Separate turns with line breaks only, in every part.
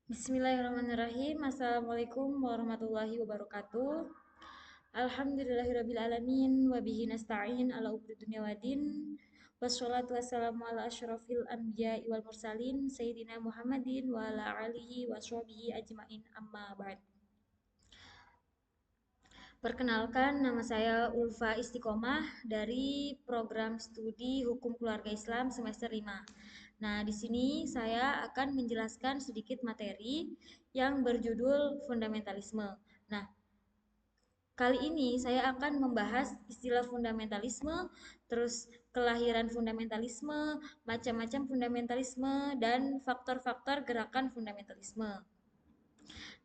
Bismillahirrahmanirrahim. Assalamualaikum warahmatullahi wabarakatuh. Alhamdulillahirabbil alamin wa bihi nasta'in ala umuri dunya waddin. Wassalatu wassalamu ala asyrafil anbiya'i wal mursalin sayyidina Muhammadin wa ala alihi wa sahbihi ajmain amma ba'd. Perkenalkan, nama saya Ulfa Istiqomah dari program studi Hukum Keluarga Islam semester 5. Nah, di sini saya akan menjelaskan sedikit materi yang berjudul fundamentalisme. Nah, kali ini saya akan membahas istilah fundamentalisme, terus kelahiran fundamentalisme, macam-macam fundamentalisme, dan faktor-faktor gerakan fundamentalisme.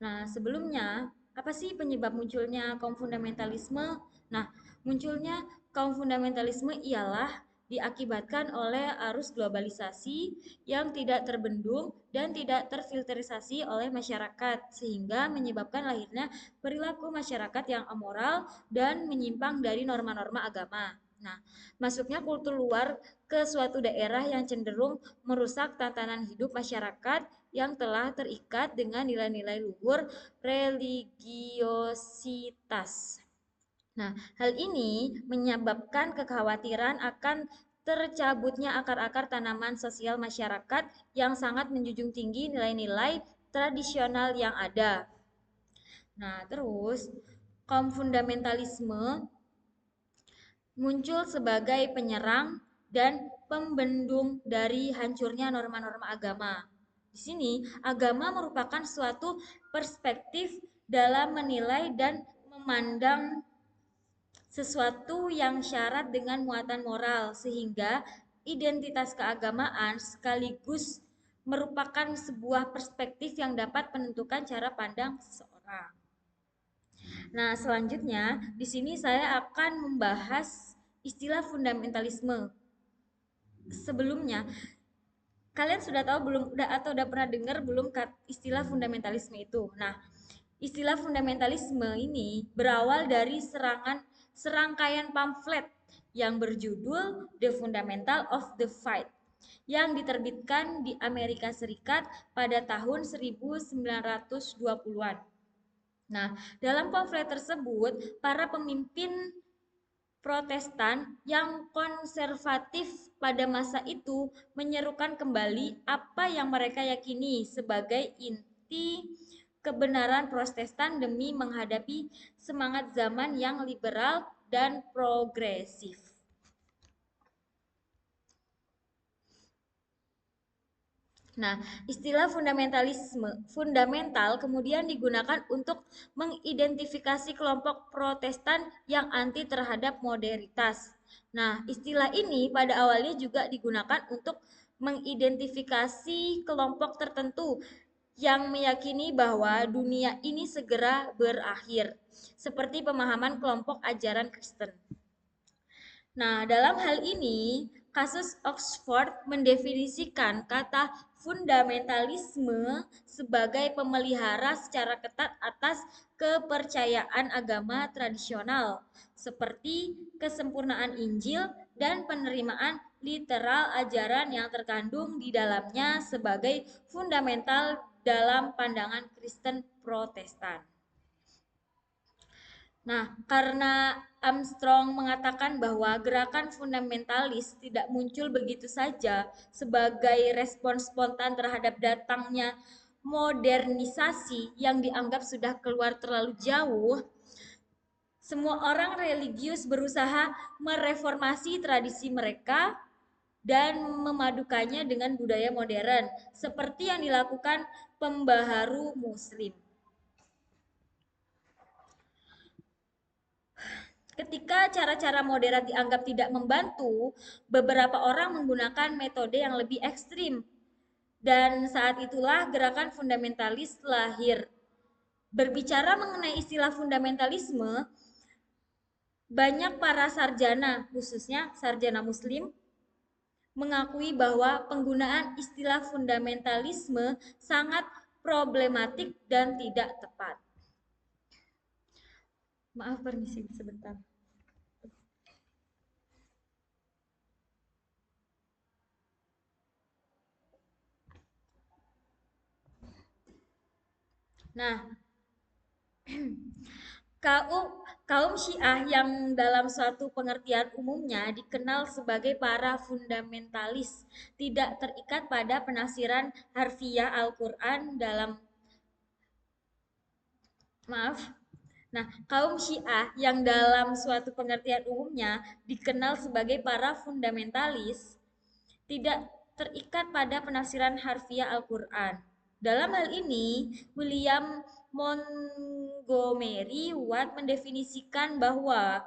Nah, sebelumnya, apa sih penyebab munculnya kaum fundamentalisme? Nah, munculnya kaum fundamentalisme ialah diakibatkan oleh arus globalisasi yang tidak terbendung dan tidak terfilterisasi oleh masyarakat, sehingga menyebabkan lahirnya perilaku masyarakat yang amoral dan menyimpang dari norma-norma agama. Nah, masuknya kultur luar ke suatu daerah yang cenderung merusak tatanan hidup masyarakat yang telah terikat dengan nilai-nilai luhur religiositas. Nah, hal ini menyebabkan kekhawatiran akan tercabutnya akar-akar tanaman sosial masyarakat yang sangat menjunjung tinggi nilai-nilai tradisional yang ada. Nah, terus kaum fundamentalisme muncul sebagai penyerang dan pembendung dari hancurnya norma-norma agama. Di sini, agama merupakan suatu perspektif dalam menilai dan memandang sesuatu yang syarat dengan muatan moral, sehingga identitas keagamaan sekaligus merupakan sebuah perspektif yang dapat menentukan cara pandang seseorang. Nah, selanjutnya di sini saya akan membahas istilah fundamentalisme. Sebelumnya, kalian sudah tahu belum atau udah pernah dengar belum istilah fundamentalisme itu? Nah, istilah fundamentalisme ini berawal dari serangkaian pamflet yang berjudul The Fundamental of the Fight yang diterbitkan di Amerika Serikat pada tahun 1920-an. Nah, dalam pamflet tersebut, para pemimpin Protestan yang konservatif pada masa itu menyerukan kembali apa yang mereka yakini sebagai inti kebenaran Protestan demi menghadapi semangat zaman yang liberal dan progresif. Nah, istilah fundamental kemudian digunakan untuk mengidentifikasi kelompok Protestan yang anti terhadap modernitas. Nah, istilah ini pada awalnya juga digunakan untuk mengidentifikasi kelompok tertentu yang meyakini bahwa dunia ini segera berakhir, seperti pemahaman kelompok ajaran Kristen. Nah, dalam hal ini, kasus Oxford mendefinisikan kata fundamentalisme sebagai pemelihara secara ketat atas kepercayaan agama tradisional, seperti kesempurnaan Injil dan penerimaan literal ajaran yang terkandung di dalamnya sebagai fundamental dalam pandangan Kristen Protestan. Nah, karena Armstrong mengatakan bahwa gerakan fundamentalis tidak muncul begitu saja sebagai respon spontan terhadap datangnya modernisasi yang dianggap sudah keluar terlalu jauh, semua orang religius berusaha mereformasi tradisi mereka dan memadukannya dengan budaya modern, seperti yang dilakukan pembaharu Muslim. Ketika cara-cara modern dianggap tidak membantu, beberapa orang menggunakan metode yang lebih ekstrim. Dan saat itulah gerakan fundamentalis lahir. Berbicara mengenai istilah fundamentalisme, banyak para sarjana, khususnya sarjana muslim, mengakui bahwa penggunaan istilah fundamentalisme sangat problematik dan tidak tepat. Maaf, permisi sebentar. Nah, kaum kaum Syiah yang dalam suatu pengertian umumnya dikenal sebagai para fundamentalis, tidak terikat pada penafsiran harfiah Al-Quran dalam maaf. Nah, kaum Syiah yang dalam suatu pengertian umumnya dikenal sebagai para fundamentalis tidak terikat pada penafsiran harfiah Al-Quran. Dalam hal ini, William Montgomery Watt mendefinisikan bahwa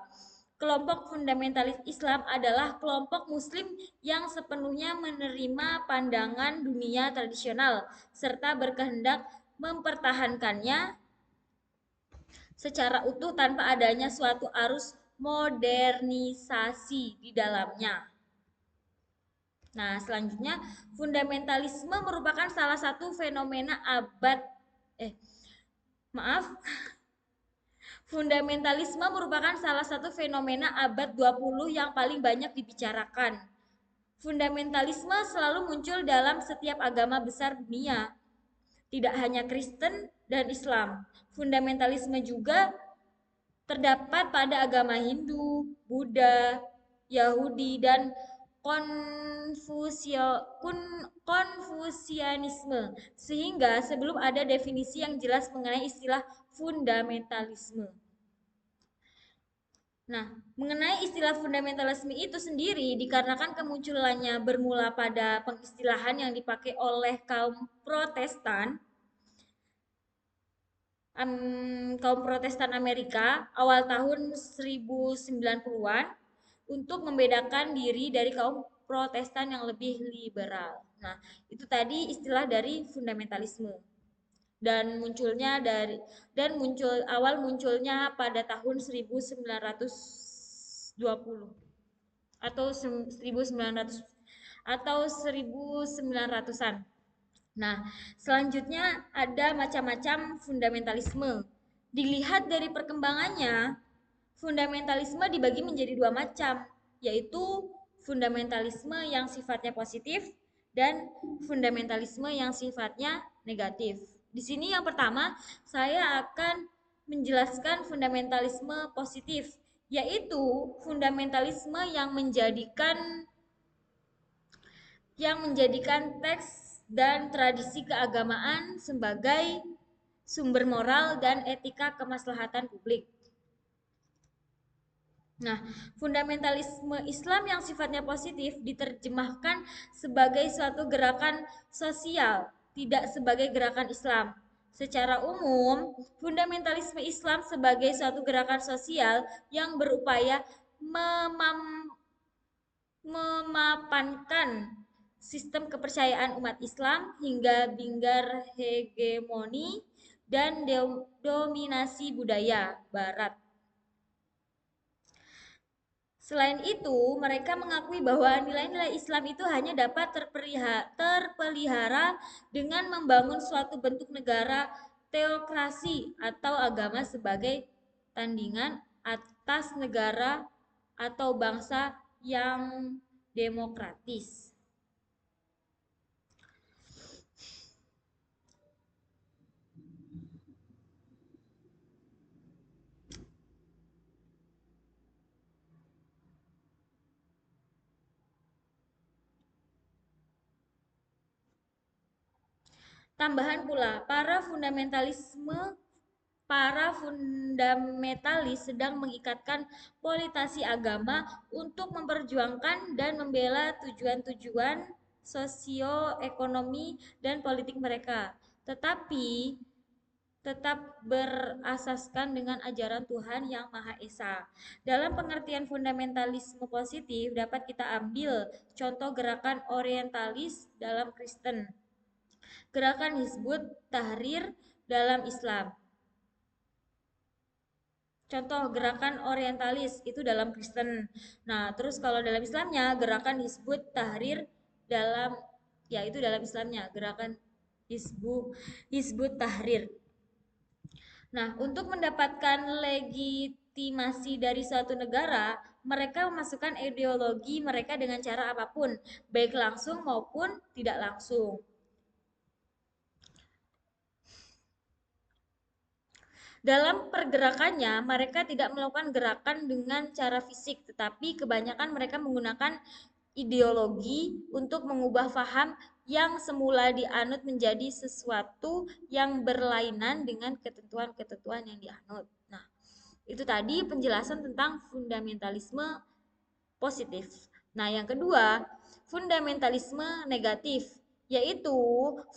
kelompok fundamentalis Islam adalah kelompok Muslim yang sepenuhnya menerima pandangan dunia tradisional serta berkehendak mempertahankannya secara utuh tanpa adanya suatu arus modernisasi di dalamnya. Nah, selanjutnya fundamentalisme merupakan salah satu fenomena abad eh maaf, fundamentalisme merupakan salah satu fenomena abad 20 yang paling banyak dibicarakan. Fundamentalisme selalu muncul dalam setiap agama besar dunia, tidak hanya Kristen dan Islam. Fundamentalisme juga terdapat pada agama Hindu, Buddha, Yahudi, dan Konfusianisme, sehingga sebelum ada definisi yang jelas mengenai istilah fundamentalisme. Nah, mengenai istilah fundamentalisme itu sendiri dikarenakan kemunculannya bermula pada pengistilahan yang dipakai oleh kaum Protestan, kaum Protestan Amerika awal tahun 1090-an untuk membedakan diri dari kaum Protestan yang lebih liberal. Nah, itu tadi istilah dari fundamentalisme dan munculnya pada tahun 1920 atau 1900 atau 1900-an. Nah, selanjutnya ada macam-macam fundamentalisme. Dilihat dari perkembangannya, fundamentalisme dibagi menjadi dua macam, yaitu fundamentalisme yang sifatnya positif dan fundamentalisme yang sifatnya negatif. Di sini yang pertama, saya akan menjelaskan fundamentalisme positif, yaitu fundamentalisme yang menjadikan teks dan tradisi keagamaan sebagai sumber moral dan etika kemaslahatan publik. Nah, fundamentalisme Islam yang sifatnya positif diterjemahkan sebagai suatu gerakan sosial, tidak sebagai gerakan Islam. Secara umum, fundamentalisme Islam sebagai suatu gerakan sosial yang berupaya memapankan sistem kepercayaan umat Islam hingga binggar hegemoni dan dominasi budaya Barat. Selain itu, mereka mengakui bahwa nilai-nilai Islam itu hanya dapat terpelihara dengan membangun suatu bentuk negara teokrasi atau agama sebagai tandingan atas negara atau bangsa yang demokratis. Tambahan pula, para fundamentalis sedang mengikatkan politisasi agama untuk memperjuangkan dan membela tujuan-tujuan sosioekonomi dan politik mereka, tetapi tetap berasaskan dengan ajaran Tuhan yang Maha Esa. Dalam pengertian fundamentalisme positif dapat kita ambil contoh gerakan orientalis dalam Kristen, gerakan Hizbut Tahrir dalam Islam. Contoh gerakan orientalis itu dalam Kristen. Nah, terus kalau dalam Islamnya gerakan Hizbut Tahrir dalam itu dalam Islamnya gerakan Hizbut Tahrir. Nah, untuk mendapatkan legitimasi dari suatu negara, mereka memasukkan ideologi mereka dengan cara apapun, baik langsung maupun tidak langsung. Dalam pergerakannya, mereka tidak melakukan gerakan dengan cara fisik, tetapi kebanyakan mereka menggunakan ideologi untuk mengubah faham yang semula dianut menjadi sesuatu yang berlainan dengan ketentuan-ketentuan yang dianut. Nah, itu tadi penjelasan tentang fundamentalisme positif. Nah, yang kedua, fundamentalisme negatif, yaitu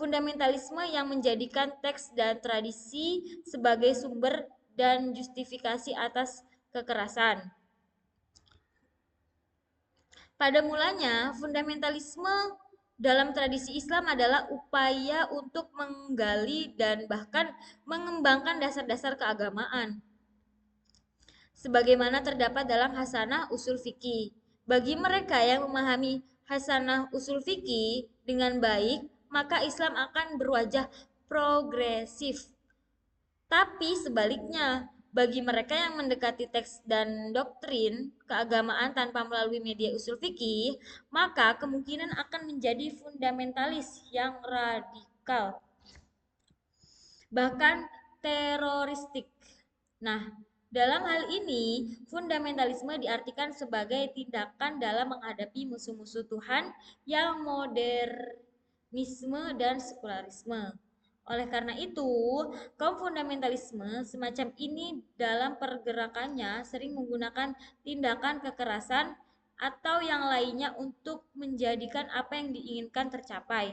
fundamentalisme yang menjadikan teks dan tradisi sebagai sumber dan justifikasi atas kekerasan. Pada mulanya, fundamentalisme dalam tradisi Islam adalah upaya untuk menggali dan bahkan mengembangkan dasar-dasar keagamaan sebagaimana terdapat dalam Hasanah Usul Fikih. Bagi mereka yang memahami Hasanah Usul Fikih dengan baik, maka Islam akan berwajah progresif. Tapi sebaliknya, bagi mereka yang mendekati teks dan doktrin keagamaan tanpa melalui media usul fikih, maka kemungkinan akan menjadi fundamentalis yang radikal, bahkan teroristik. Nah, dalam hal ini, fundamentalisme diartikan sebagai tindakan dalam menghadapi musuh-musuh Tuhan yang modernisme dan sekularisme. Oleh karena itu, kaum fundamentalisme semacam ini dalam pergerakannya sering menggunakan tindakan kekerasan atau yang lainnya untuk menjadikan apa yang diinginkan tercapai.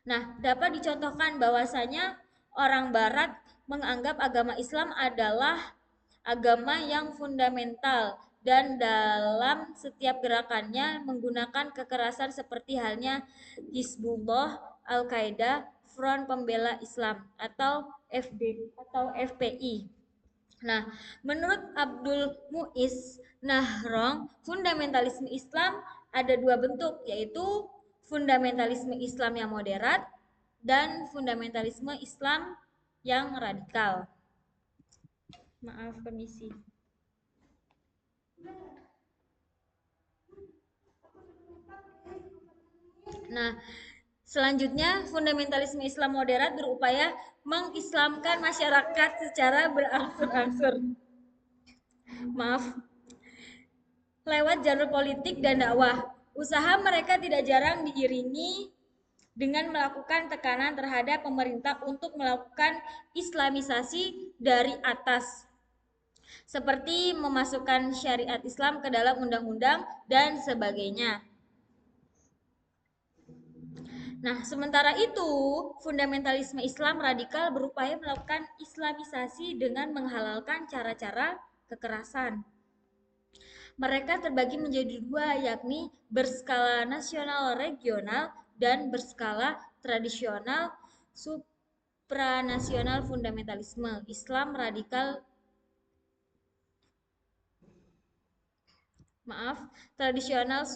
Nah, dapat dicontohkan bahwasanya orang Barat menganggap agama Islam adalah agama yang fundamental dan dalam setiap gerakannya menggunakan kekerasan seperti halnya Hizbullah, Al-Qaeda, Front Pembela Islam atau FD atau FPI. Nah, menurut Abdul Muiz Nahrong, fundamentalisme Islam ada dua bentuk, yaitu fundamentalisme Islam yang moderat dan fundamentalisme Islam yang radikal. Maaf, permisi. Nah, selanjutnya fundamentalisme Islam moderat berupaya mengislamkan masyarakat secara berangsur-angsur. Maaf, lewat jalur politik dan dakwah. Usaha mereka tidak jarang diiringi dengan melakukan tekanan terhadap pemerintah untuk melakukan islamisasi dari atas, seperti memasukkan syariat Islam ke dalam undang-undang dan sebagainya. Nah, sementara itu, fundamentalisme Islam radikal berupaya melakukan islamisasi dengan menghalalkan cara-cara kekerasan. Mereka terbagi menjadi dua, yakni berskala nasional regional dan berskala tradisional supranasional. Fundamentalisme Islam radikal tradisional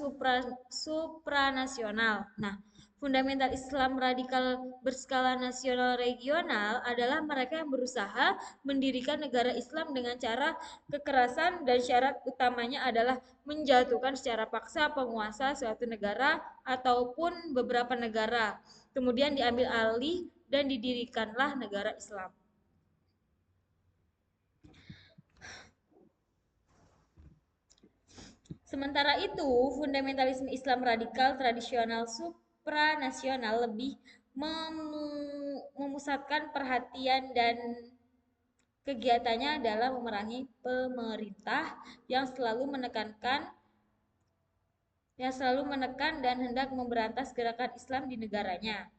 supranasional. Nah, fundamental Islam radikal berskala nasional regional adalah mereka yang berusaha mendirikan negara Islam dengan cara kekerasan dan syarat utamanya adalah menjatuhkan secara paksa penguasa suatu negara ataupun beberapa negara. Kemudian diambil alih dan didirikanlah negara Islam. Sementara itu, fundamentalisme Islam radikal tradisional supranasional lebih memusatkan perhatian dan kegiatannya dalam memerangi pemerintah yang selalu menekan dan hendak memberantas gerakan Islam di negaranya.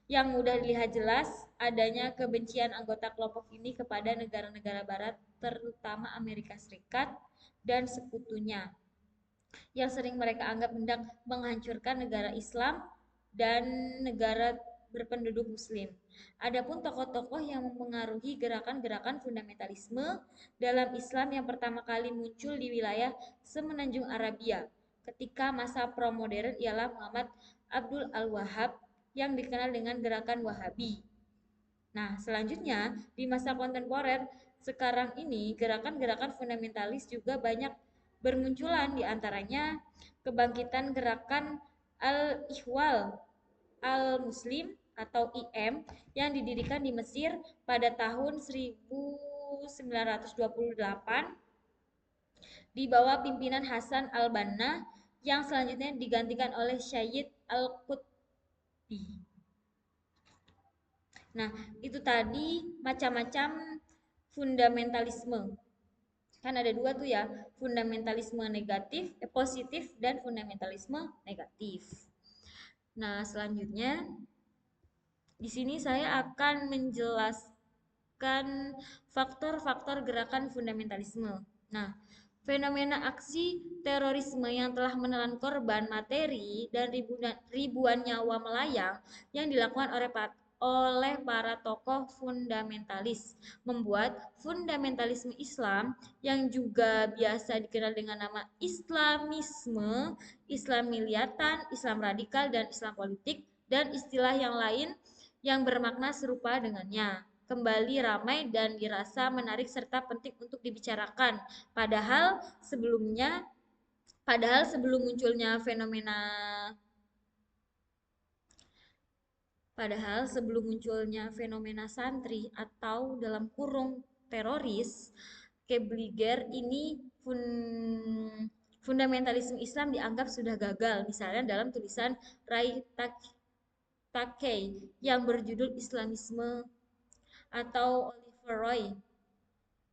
Yang mudah dilihat jelas adanya kebencian anggota kelompok ini kepada negara-negara barat, terutama Amerika Serikat dan sekutunya, yang sering mereka anggap hendak menghancurkan negara Islam dan negara berpenduduk muslim. Adapun tokoh-tokoh yang mempengaruhi gerakan-gerakan fundamentalisme dalam Islam yang pertama kali muncul di wilayah semenanjung Arabia ketika masa pro-modern ialah Muhammad Abdul Al-Wahhab yang dikenal dengan gerakan Wahabi. Nah, selanjutnya di masa kontemporer sekarang ini gerakan-gerakan fundamentalis juga banyak bermunculan, di antaranya kebangkitan gerakan Al-Ikhwal Al-Muslim atau IM yang didirikan di Mesir pada tahun 1928 di bawah pimpinan Hasan al-Banna yang selanjutnya digantikan oleh Syed al-Qutbi. Nah, itu tadi macam-macam fundamentalisme. Kan ada dua tuh ya, fundamentalisme negatif, positif, dan fundamentalisme negatif. Nah, selanjutnya di sini saya akan menjelaskan faktor-faktor gerakan fundamentalisme. Nah, fenomena aksi terorisme yang telah menelan korban materi dan ribuan nyawa melayang yang dilakukan oleh para tokoh fundamentalis membuat fundamentalisme Islam yang juga biasa dikenal dengan nama Islamisme, Islam militan, Islam radikal, dan Islam politik, dan istilah yang lain yang bermakna serupa dengannya kembali ramai dan dirasa menarik serta penting untuk dibicarakan. Padahal sebelum munculnya fenomena santri atau dalam kurung teroris, Kebliger ini fundamentalisme Islam dianggap sudah gagal. Misalnya dalam tulisan Ray Takei yang berjudul Islamisme, atau Oliver Roy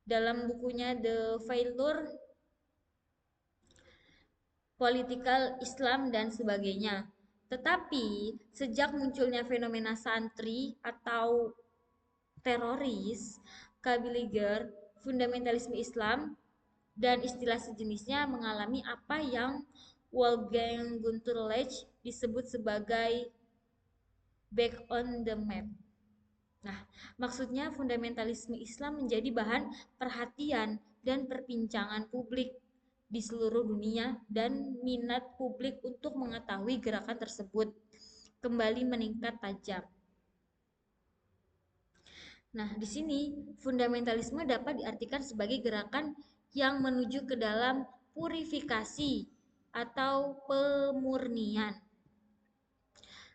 dalam bukunya The Failure Political Islam dan sebagainya. Tetapi sejak munculnya fenomena santri atau teroris, Kabiliger, fundamentalisme Islam, dan istilah sejenisnya mengalami apa yang Wolfgang Gunter Lech disebut sebagai back on the map. Nah, maksudnya fundamentalisme Islam menjadi bahan perhatian dan perbincangan publik di seluruh dunia dan minat publik untuk mengetahui gerakan tersebut kembali meningkat tajam. Nah, di sini fundamentalisme dapat diartikan sebagai gerakan yang menuju ke dalam purifikasi atau pemurnian.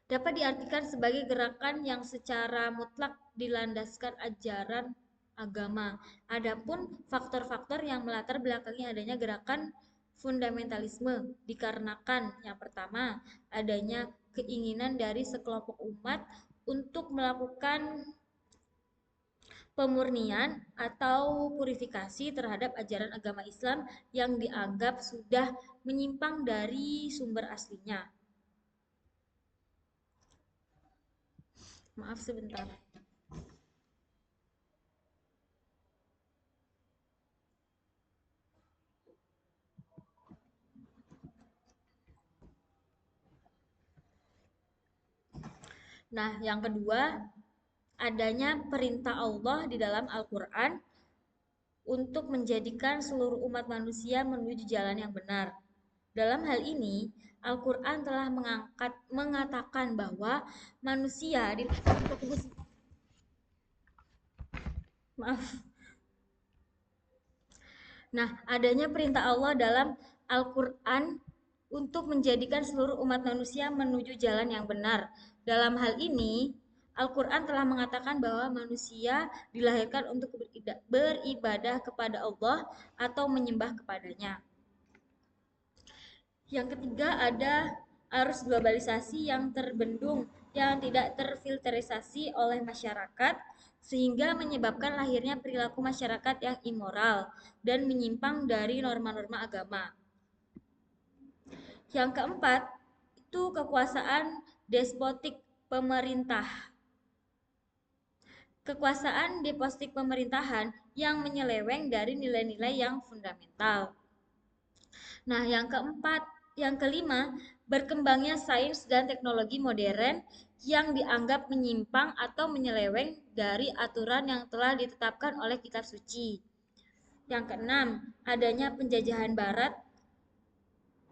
Dapat diartikan sebagai gerakan yang secara mutlak dilandaskan ajaran agama. Adapun faktor-faktor yang melatar belakangi adanya gerakan fundamentalisme dikarenakan yang pertama, adanya keinginan dari sekelompok umat untuk melakukan pemurnian atau purifikasi terhadap ajaran agama Islam yang dianggap sudah menyimpang dari sumber aslinya. Maaf sebentar. Nah, yang kedua, adanya perintah Allah di dalam Al-Quran untuk menjadikan seluruh umat manusia menuju jalan yang benar. Dalam hal ini, Al-Quran telah mengatakan bahwa manusia adanya perintah Allah dalam Al-Quran untuk menjadikan seluruh umat manusia menuju jalan yang benar. Dalam hal ini, Al-Quran telah mengatakan bahwa manusia dilahirkan untuk beribadah kepada Allah atau menyembah kepadanya. Yang ketiga, ada arus globalisasi yang terbendung yang tidak terfilterisasi oleh masyarakat sehingga menyebabkan lahirnya perilaku masyarakat yang immoral dan menyimpang dari norma-norma agama. Yang keempat, itu kekuasaan despotik pemerintah. Kekuasaan despotik pemerintahan yang menyeleweng dari nilai-nilai yang fundamental. Nah, yang kelima, berkembangnya sains dan teknologi modern yang dianggap menyimpang atau menyeleweng dari aturan yang telah ditetapkan oleh kitab suci. Yang keenam, adanya penjajahan barat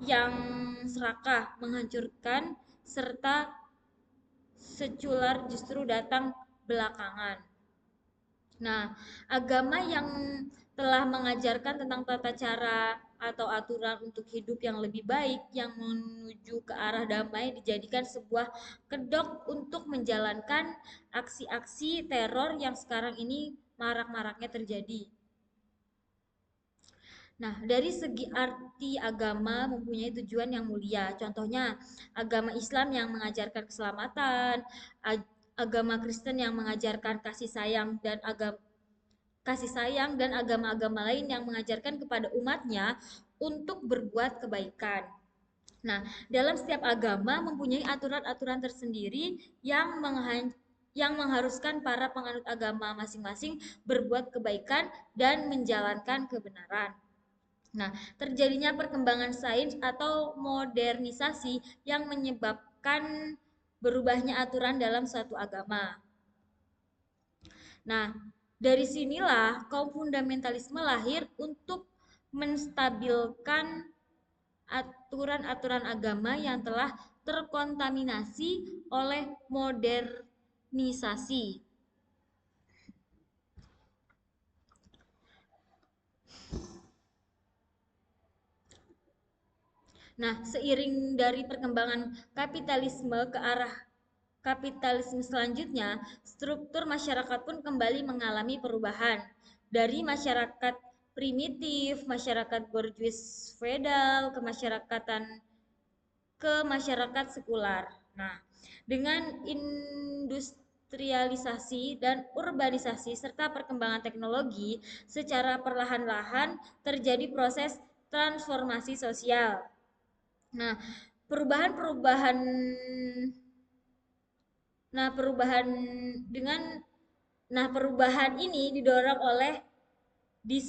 yang serakah, menghancurkan, serta sekular justru datang belakangan. Nah, agama yang telah mengajarkan tentang tata cara atau aturan untuk hidup yang lebih baik yang menuju ke arah damai dijadikan sebuah kedok untuk menjalankan aksi-aksi teror yang sekarang ini marak-maraknya terjadi. Nah, dari segi arti agama mempunyai tujuan yang mulia. Contohnya, agama Islam yang mengajarkan keselamatan, agama Kristen yang mengajarkan kasih sayang dan agama-agama lain yang mengajarkan kepada umatnya untuk berbuat kebaikan. Nah, dalam setiap agama mempunyai aturan-aturan tersendiri yang mengharuskan para penganut agama masing-masing berbuat kebaikan dan menjalankan kebenaran. Nah, terjadinya perkembangan sains atau modernisasi yang menyebabkan berubahnya aturan dalam suatu agama. Nah, dari sinilah kaum fundamentalisme lahir untuk menstabilkan aturan-aturan agama yang telah terkontaminasi oleh modernisasi. Nah, seiring dari perkembangan kapitalisme ke arah kapitalisme selanjutnya, struktur masyarakat pun kembali mengalami perubahan. Dari masyarakat primitif, masyarakat borjuis feodal, ke masyarakat sekular. Nah, dengan industrialisasi dan urbanisasi serta perkembangan teknologi, secara perlahan-lahan terjadi proses transformasi sosial. Nah, perubahan-perubahan nah perubahan dengan perubahan ini didorong oleh di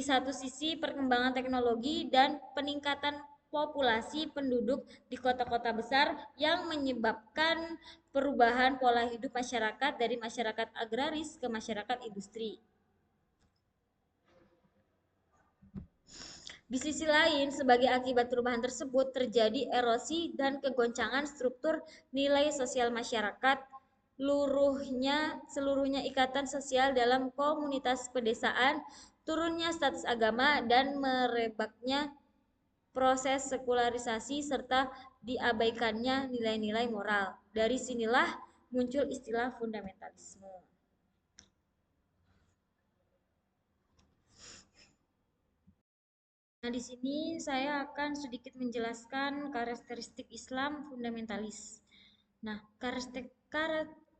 satu sisi perkembangan teknologi dan peningkatan populasi penduduk di kota-kota besar yang menyebabkan perubahan pola hidup masyarakat dari masyarakat agraris ke masyarakat industri. Di sisi lain, sebagai akibat perubahan tersebut, terjadi erosi dan kegoncangan struktur nilai sosial masyarakat, seluruhnya ikatan sosial dalam komunitas pedesaan, turunnya status agama, dan merebaknya proses sekularisasi serta diabaikannya nilai-nilai moral. Dari sinilah muncul istilah fundamentalisme. Nah, di sini saya akan sedikit menjelaskan karakteristik Islam fundamentalis. Nah,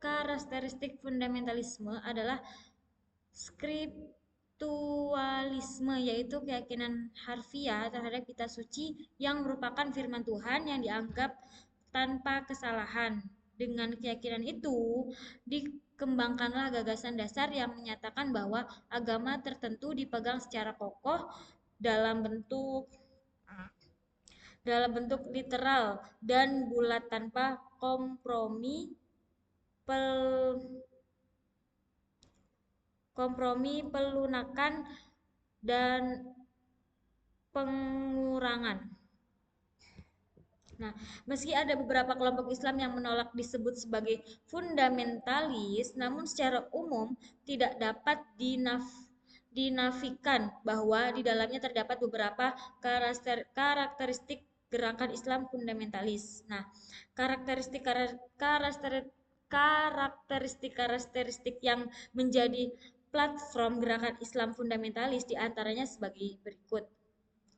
karakteristik fundamentalisme adalah skriptualisme, yaitu keyakinan harfiah terhadap kitab suci yang merupakan firman Tuhan yang dianggap tanpa kesalahan. Dengan keyakinan itu, dikembangkanlah gagasan dasar yang menyatakan bahwa agama tertentu dipegang secara kokoh dalam bentuk literal dan bulat tanpa kompromi pelunakan dan pengurangan. Nah, meski ada beberapa kelompok Islam yang menolak disebut sebagai fundamentalis, namun secara umum tidak dapat dinafikan bahwa di dalamnya terdapat beberapa karakteristik gerakan Islam fundamentalis. Nah, karakteristik yang menjadi platform gerakan Islam fundamentalis diantaranya sebagai berikut.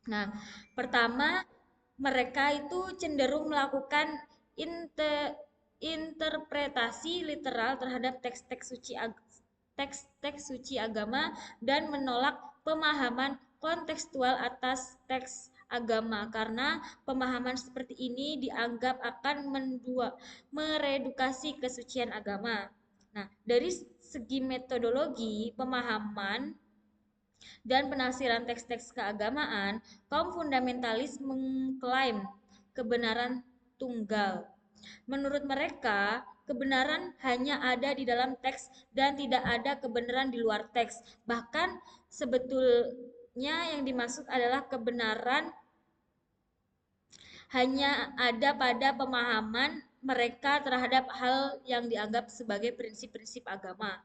Nah, pertama, mereka itu cenderung melakukan interpretasi literal terhadap teks-teks suci agama dan menolak pemahaman kontekstual atas teks agama karena pemahaman seperti ini dianggap akan meredukasi kesucian agama. Nah, dari segi metodologi pemahaman dan penafsiran teks-teks keagamaan, kaum fundamentalis mengklaim kebenaran tunggal. Menurut mereka, kebenaran hanya ada di dalam teks dan tidak ada kebenaran di luar teks. Bahkan sebetulnya yang dimaksud adalah kebenaran hanya ada pada pemahaman mereka terhadap hal yang dianggap sebagai prinsip-prinsip agama.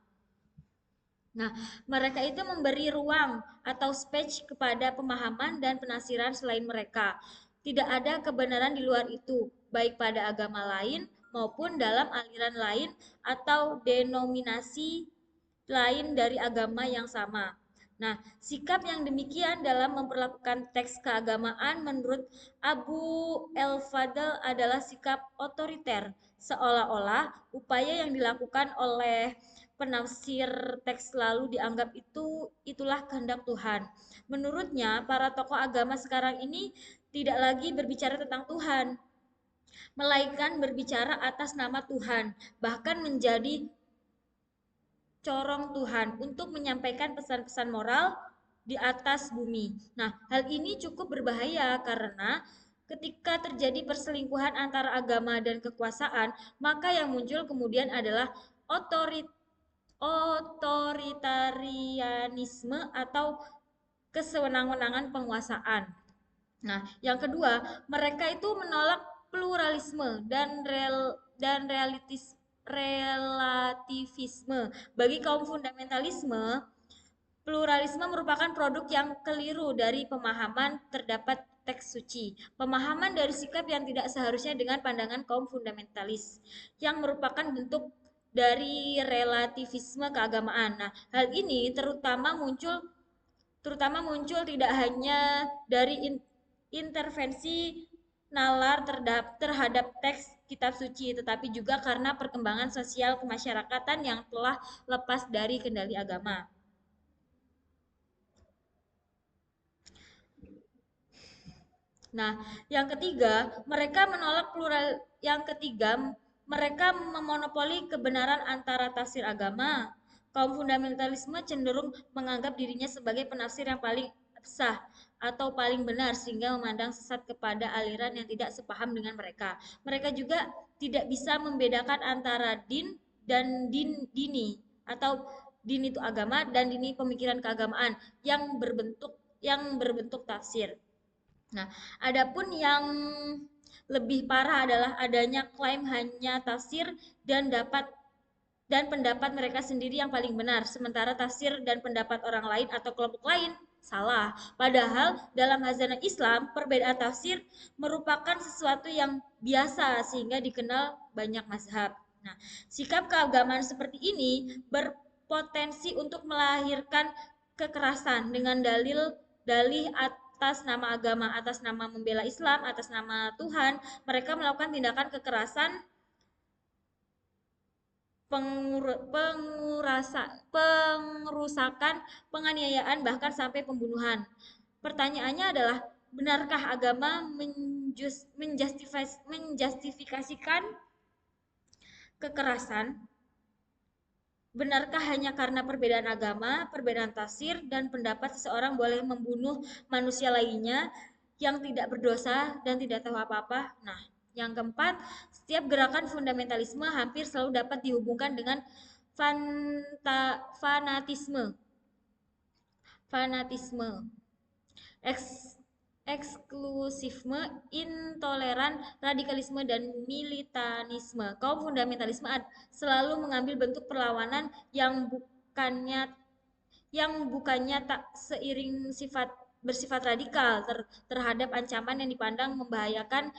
Nah, mereka itu memberi ruang atau space kepada pemahaman dan penafsiran selain mereka. Tidak ada kebenaran di luar itu, baik pada agama lain maupun dalam aliran lain atau denominasi lain dari agama yang sama. Nah, sikap yang demikian dalam memperlakukan teks keagamaan menurut Abu El-Fadl adalah sikap otoriter, seolah-olah upaya yang dilakukan oleh penafsir teks lalu dianggap itulah kehendak Tuhan. Menurutnya, para tokoh agama sekarang ini tidak lagi berbicara tentang Tuhan, melainkan berbicara atas nama Tuhan, bahkan menjadi corong Tuhan untuk menyampaikan pesan-pesan moral di atas bumi. Nah, hal ini cukup berbahaya karena ketika terjadi perselingkuhan antara agama dan kekuasaan, maka yang muncul kemudian adalah otoritarianisme atau kesewenang-wenangan penguasaan. Nah, yang kedua, mereka itu menolak pluralisme dan relativisme. Bagi kaum fundamentalisme, pluralisme merupakan produk yang keliru dari pemahaman terdapat teks suci. Pemahaman dari sikap yang tidak seharusnya dengan pandangan kaum fundamentalis, yang merupakan bentuk dari relativisme keagamaan. Nah, hal ini terutama muncul tidak hanya dari intervensi nalar terhadap teks kitab suci, tetapi juga karena perkembangan sosial kemasyarakatan yang telah lepas dari kendali agama. Nah, yang ketiga, mereka memonopoli kebenaran antara tafsir agama. Kaum fundamentalisme cenderung menganggap dirinya sebagai penafsir yang paling sah atau paling benar sehingga memandang sesat kepada aliran yang tidak sepaham dengan mereka. Mereka juga tidak bisa membedakan antara dini atau din itu agama dan dini pemikiran keagamaan yang berbentuk tafsir. Nah, adapun yang lebih parah adalah adanya klaim hanya tafsir dan dapat dan pendapat mereka sendiri yang paling benar, sementara tafsir dan pendapat orang lain atau kelompok lain salah. Padahal dalam hazanah Islam, perbedaan tafsir merupakan sesuatu yang biasa sehingga dikenal banyak mazhab. Nah, sikap keagamaan seperti ini berpotensi untuk melahirkan kekerasan dengan dalih atas nama agama, atas nama membela Islam, atas nama Tuhan. Mereka melakukan tindakan kekerasan, pengerusakan, penganiayaan, bahkan sampai pembunuhan. Pertanyaannya adalah, benarkah agama menjustifikasikan kekerasan? Benarkah hanya karena perbedaan agama, perbedaan tafsir, dan pendapat seseorang boleh membunuh manusia lainnya yang tidak berdosa dan tidak tahu apa-apa? Nah, yang keempat, setiap gerakan fundamentalisme hampir selalu dapat dihubungkan dengan fanatisme. Fanatisme, eksklusifme, intoleran, radikalisme, dan militanisme. Kaum fundamentalisme selalu mengambil bentuk perlawanan yang bukannya tak seiring bersifat radikal terhadap ancaman yang dipandang membahayakan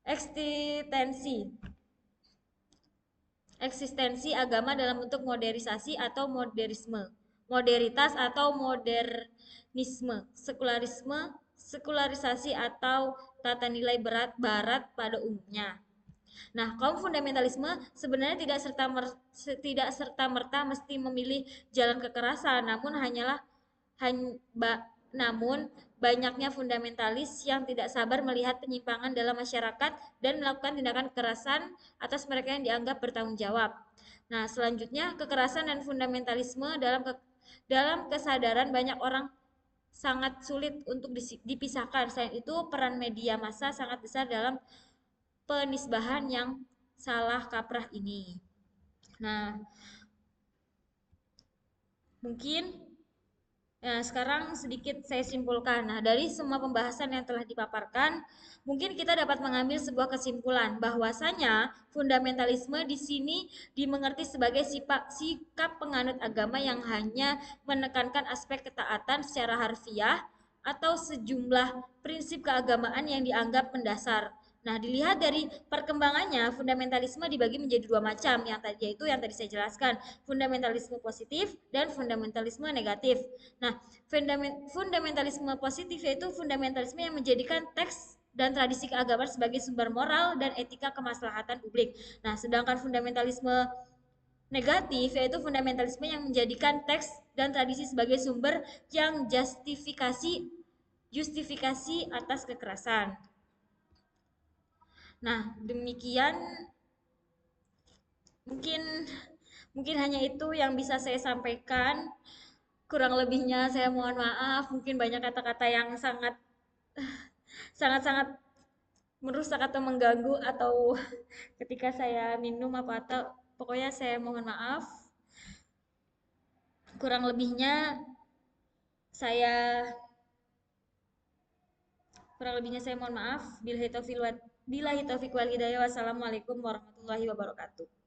eksistensi eksistensi agama dalam bentuk modernisasi atau moderitas atau modernisme, sekularisasi atau tata nilai barat pada umumnya. Nah, kaum fundamentalisme sebenarnya tidak serta merta mesti memilih jalan kekerasan, namun banyaknya fundamentalis yang tidak sabar melihat penyimpangan dalam masyarakat dan melakukan tindakan kekerasan atas mereka yang dianggap bertanggung jawab. Nah, selanjutnya kekerasan dan fundamentalisme dalam kesadaran banyak orang sangat sulit untuk dipisahkan. Selain itu, peran media massa sangat besar dalam penisbahan yang salah kaprah ini. Nah, mungkin Nah, sekarang sedikit saya simpulkan. Nah, dari semua pembahasan yang telah dipaparkan, mungkin kita dapat mengambil sebuah kesimpulan bahwasanya fundamentalisme di sini dimengerti sebagai sikap penganut agama yang hanya menekankan aspek ketaatan secara harfiah atau sejumlah prinsip keagamaan yang dianggap mendasar. Nah, dilihat dari perkembangannya, fundamentalisme dibagi menjadi dua macam, yaitu yang tadi saya jelaskan, fundamentalisme positif dan fundamentalisme negatif. Nah, fundamentalisme positif yaitu fundamentalisme yang menjadikan teks dan tradisi keagamaan sebagai sumber moral dan etika kemaslahatan publik. Nah, sedangkan fundamentalisme negatif yaitu fundamentalisme yang menjadikan teks dan tradisi sebagai sumber yang justifikasi atas kekerasan. Nah, demikian mungkin mungkin hanya itu yang bisa saya sampaikan. Kurang lebihnya saya mohon maaf, mungkin banyak kata-kata yang sangat-sangat merusak atau mengganggu atau ketika saya minum apa atau pokoknya saya mohon maaf. Kurang lebihnya saya saya mohon maaf. Billahi taufiq wal hidayah. Wassalamualaikum warahmatullahi wabarakatuh.